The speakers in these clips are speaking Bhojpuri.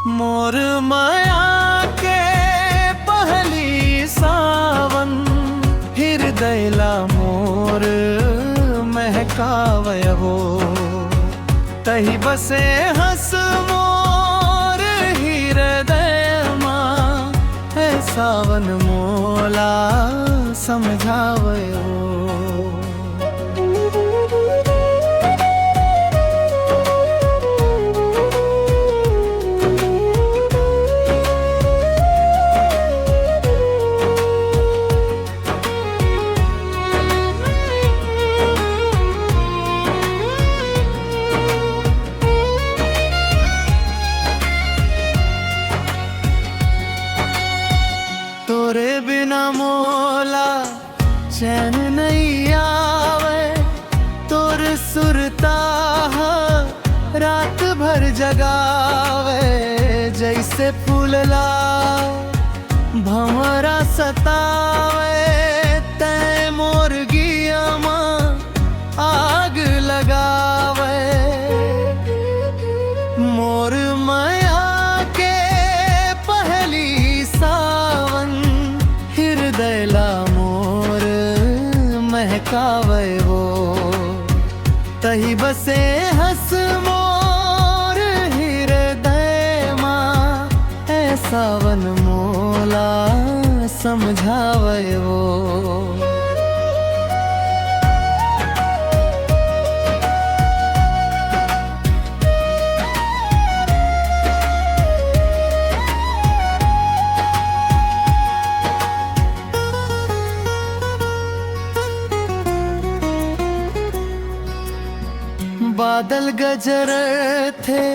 मोर माया के पहली सावन, हृदयला मोर महकावय हो। तही बसे हस मोर हृदय मां, है सावन मोला समझावय हो। तोरे बिना मोला चैन नहीं आवे, तोर सुरता रात भर जगावे। जैसे फूलला भंवरा सतावे, तै मोर गिया मां आग लगावे। मोर माया के पहली सावन, हृदयला मोर महकावे हो। तही बसे हस मोर हृदय मां, है सावन मोला समझावे हो। बादल गजर थे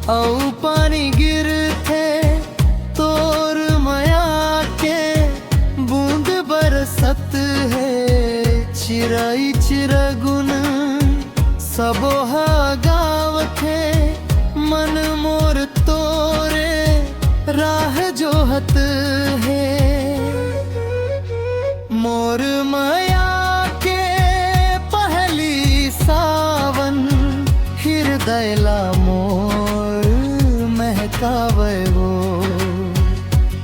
औ पानी गिर थे, तोर माया के बूंद बरसत है। चिराई चिरगुन सबोहा गाव थे, मन मोर तोरे राह जोहत है। मोर माया के पहली सावन, हृदयला मोर महकावे हो।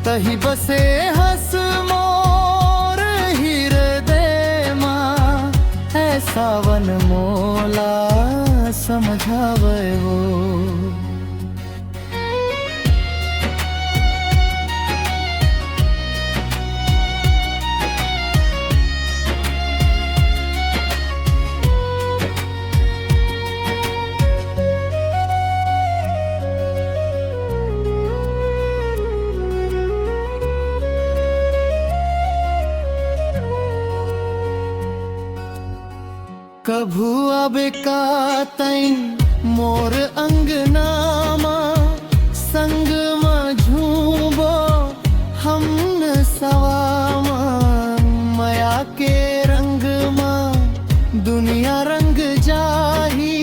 तही बसे हस मोर हृदय मां, है सावन मोला समझावे हो। कभू आबे का तैन मोर अंगनामा, संग में झूमो हमन सवामा। माया के रंग मां दुनिया रंग जाही,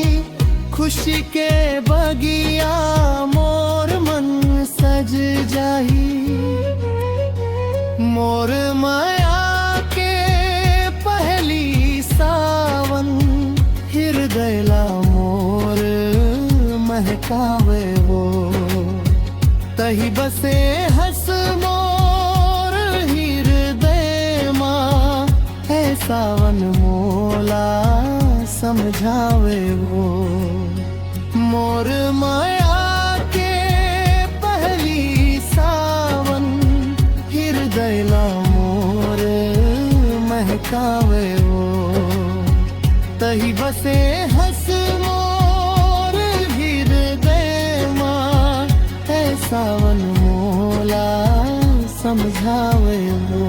खुशी के बगिया मोर मन सज जाही। मोर माया के पहली सावन, हृदयला मोर महकावे हो। तही बसे हस मोर हृदय मां, है सावन मोला समझावे हो। मोर माया के पहली सावन, हृदयला मोर महकावे हो। तही बसे हस मोर हृदय मां, है सावन मोला समझावे हो।